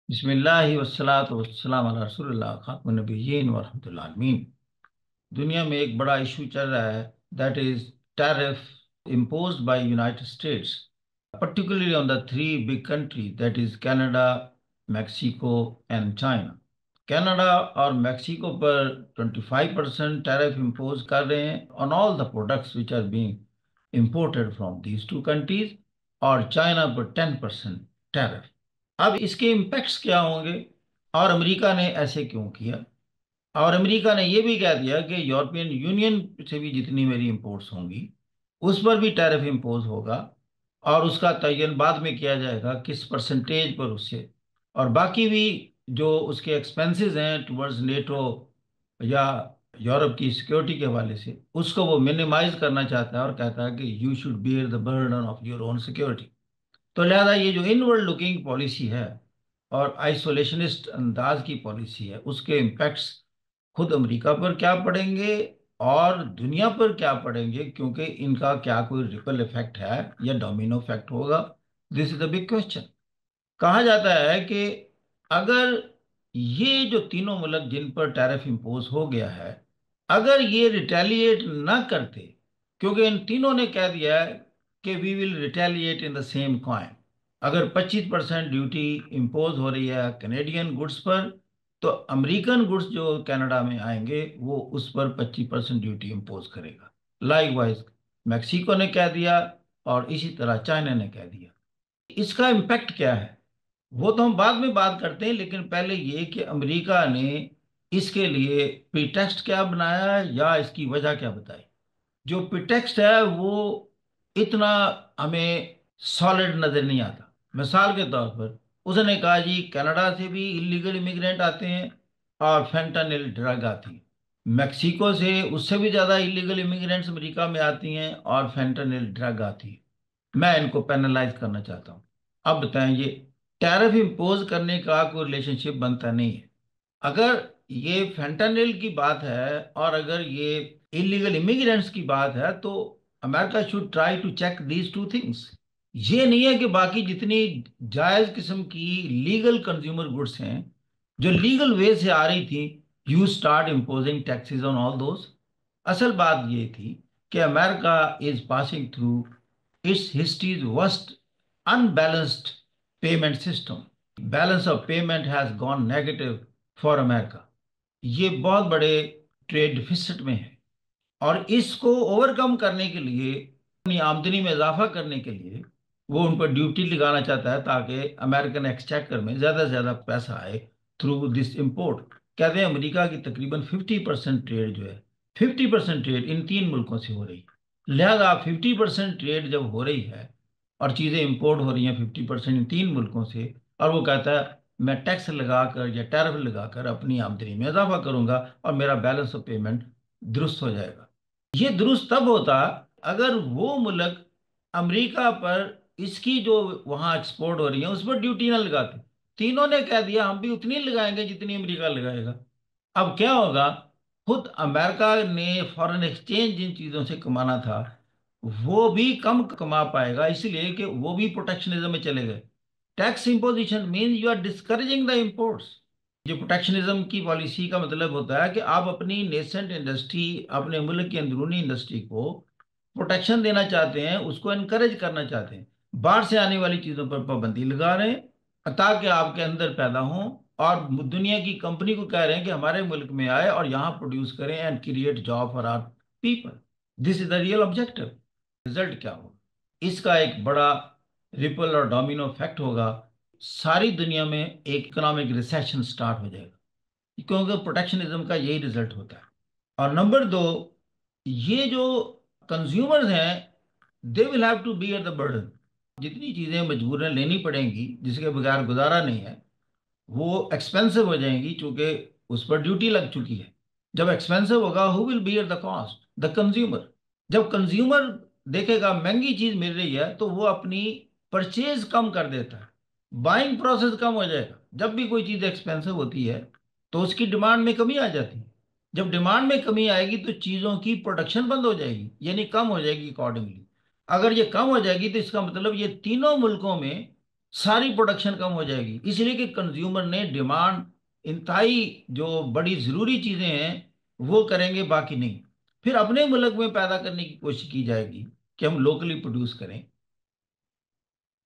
बिस्मिल्लाहि वस्सलातु वस्सलाम अला रसूलिल्लाह खातमुन नबिय्यीन व रहमतुल आलमीन। दुनिया में एक बड़ा इशू चल रहा है, that is tariff imposed by United States, particularly on the three big countries, that is Canada, Mexico and China. Canada और मेक्सिको पर 25% टैरिफ इम्पोज कर रहे हैं on all the products which are being imported from these two countries, और China पर 10% tariff. अब इसके impacts क्या होंगे और अमेरिका ने ऐसे क्यों किया? और अमेरिका ने यह भी कह दिया कि यूरोपियन यूनियन से भी जितनी मेरी इंपोर्ट्स होंगी उस पर भी टैरिफ इम्पोज होगा, और उसका तयन बाद में किया जाएगा किस परसेंटेज पर उससे। और बाकी भी जो उसके एक्सपेंसेस हैं टुवर्ड्स नेटो या यूरोप की सिक्योरिटी के हवाले से, उसको वो मिनिमाइज करना चाहता है और कहता है कि you should beer the burden of your own security. तो लिहाजा ये जो इनवर्ड लुकिंग पॉलिसी है और आइसोलेशनिस्ट अंदाज की पॉलिसी है, उसके इम्पैक्ट्स खुद अमेरिका पर क्या पड़ेंगे और दुनिया पर क्या पड़ेंगे, क्योंकि इनका क्या कोई रिपल इफेक्ट है या डोमिनो इफेक्ट होगा? This is the big question. कहा जाता है कि अगर ये जो तीनों मुल्क जिन पर टैरिफ इम्पोज हो गया है, अगर ये रिटेलिएट ना करते, क्योंकि इन तीनों ने कह दिया है कि we will retaliate in the same coin. अगर 25% ड्यूटी इम्पोज हो रही है कैनेडियन गुड्स पर, तो अमेरिकन गुड्स जो कनाडा में आएंगे वो उस पर 25% ड्यूटी इम्पोज करेगा। लाइकवाइज मैक्सिको ने कह दिया और इसी तरह चाइना ने कह दिया। इसका इम्पैक्ट क्या है वो तो हम बाद में बात करते हैं, लेकिन पहले ये कि अमेरिका ने इसके लिए प्रीटेक्स्ट क्या बनाया है या इसकी वजह क्या बताई। जो प्रीटेक्स्ट है वो इतना हमें सॉलिड नजर नहीं आता। मिसाल के तौर पर उसने कहा जी कनाडा से भी इलीगल इमिग्रेंट आते हैं और फेंटानिल ड्रग आती है। मेक्सिको से उससे भी ज्यादा इलीगल इमिग्रेंट्स अमेरिका में आती हैं और फेंटानिल ड्रग आती है। मैं इनको पेनलाइज करना चाहता हूँ। अब बताएं, ये टैरिफ इम्पोज करने का कोई रिलेशनशिप बनता नहीं है। अगर ये फेंटानिल की बात है और अगर ये इलीगल इमिग्रेंट्स की बात है, तो America should try to check these two things. ये नहीं है कि बाकी जितनी जायज किस्म की लीगल कंज्यूमर गुड्स हैं जो लीगल वे से आ रही थी, you start imposing taxes on all those. असल बात ये थी कि America is passing through it's histories worst unbalanced payment system. Balance of payment has gone negative for America. ये बहुत बड़े ट्रेड डिफिसिट में है, और इसको ओवरकम करने के लिए, अपनी आमदनी में इजाफा करने के लिए, वो उन पर ड्यूटी लगाना चाहता है ताकि अमेरिकन एक्सचेकर में ज़्यादा से ज़्यादा पैसा आए थ्रू दिस इम्पोर्ट। कहते हैं अमेरिका की तकरीबन 50% ट्रेड जो है, 50% ट्रेड इन तीन मुल्कों से हो रही है। लिहाजा 50% ट्रेड जब हो रही है और चीज़ें इंपोर्ट हो रही हैं 50% इन तीन मुल्कों से, और वो कहता है मैं टैक्स लगाकर या टैरिफ लगाकर अपनी आमदनी में इजाफा करूंगा और मेरा बैलेंस ऑफ पेमेंट दुरुस्त हो जाएगा। ये दुरुस्त तब होता अगर वो मुल्क अमेरिका पर इसकी जो वहां एक्सपोर्ट हो रही है उस पर ड्यूटी ना लगाते। तीनों ने कह दिया हम भी उतनी लगाएंगे जितनी अमेरिका लगाएगा। अब क्या होगा, खुद अमेरिका ने फॉरेन एक्सचेंज जिन चीजों से कमाना था वो भी कम कमा पाएगा, इसलिए कि वो भी प्रोटेक्शनिज्म में चले गए। Tax imposition mean you are discouraging the imports. जो प्रोटेक्शनिज्म की पॉलिसी का मतलब होता है कि आप अपनी नेसेंट इंडस्ट्री, अपने मुल्क की अंदरूनी इंडस्ट्री को प्रोटेक्शन देना चाहते हैं, उसको इनकरेज करना चाहते हैं। बाहर से आने वाली चीज़ों पर पाबंदी लगा रहे हैं ताकि आपके अंदर पैदा हो, और दुनिया की कंपनी को कह रहे हैं कि हमारे मुल्क में आए और यहाँ प्रोड्यूस करें and create job for our people. This is the real objective. Result क्या होगा? इसका एक बड़ा रिपल और डोमिनो इफेक्ट होगा। सारी दुनिया में एक इकोनॉमिक रिसेशन स्टार्ट हो जाएगा, क्योंकि प्रोटेक्शनिज्म का यही रिजल्ट होता है। और नंबर दो, ये जो कंज्यूमर्स हैं they will have to bear the burden. जितनी चीज़ें मजबूरन लेनी पड़ेंगी जिसके बगैर गुजारा नहीं है, वो एक्सपेंसिव हो जाएंगी क्योंकि उस पर ड्यूटी लग चुकी है। जब एक्सपेंसिव होगा, who will bear the cost? The consumer. जब कंज्यूमर देखेगा महंगी चीज मिल रही है तो वो अपनी परचेज कम कर देता है, बाइंग प्रोसेस कम हो जाएगा। जब भी कोई चीज एक्सपेंसिव होती है तो उसकी डिमांड में कमी आ जाती है। जब डिमांड में कमी आएगी तो चीजों की प्रोडक्शन बंद हो जाएगी, यानी कम हो जाएगी अकॉर्डिंगली। अगर ये कम हो जाएगी तो इसका मतलब ये तीनों मुल्कों में सारी प्रोडक्शन कम हो जाएगी, इसलिए कि कंज्यूमर ने डिमांड, इंतहाई जो बड़ी ज़रूरी चीज़ें हैं वो करेंगे, बाकी नहीं। फिर अपने मुल्क में पैदा करने की कोशिश की जाएगी कि हम लोकली प्रोड्यूस करें।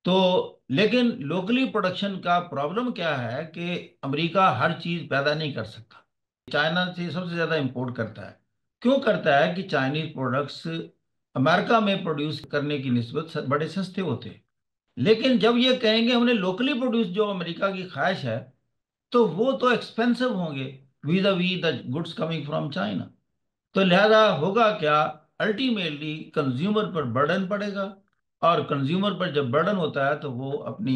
तो लेकिन लोकली प्रोडक्शन का प्रॉब्लम क्या है कि अमेरिका हर चीज़ पैदा नहीं कर सकता, चाइना से सबसे ज़्यादा इंपोर्ट करता है। क्यों करता है कि चाइनीज प्रोडक्ट्स अमेरिका में प्रोड्यूस करने की निस्बत बड़े सस्ते होते हैं। लेकिन जब ये कहेंगे हमने लोकली प्रोड्यूस, जो अमेरिका की ख्वाहिश है, तो वो तो एक्सपेंसिव होंगे vis-a-vis the goods coming from China. तो लिहाजा होगा क्या, अल्टीमेटली कंज्यूमर पर बर्डन पड़ेगा, और कंज्यूमर पर जब बर्डन होता है तो वो अपनी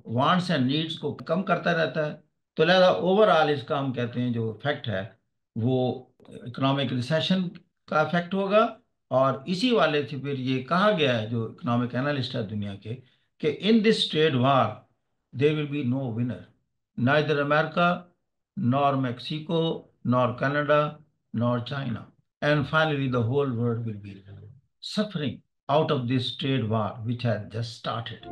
वांट्स एंड नीड्स को कम करता रहता है। तो लिहाजा ओवरऑल इसका हम कहते हैं जो इफेक्ट है वो इकोनॉमिक रिसेशन का इफेक्ट होगा। और इसी वाले से फिर ये कहा गया है, जो इकोनॉमिक एनालिस्ट है दुनिया के, कि in this trade war there will be no winner, neither America nor Mexico nor Canada nor China. And finally, the whole world will be suffering out of this trade war which has just started.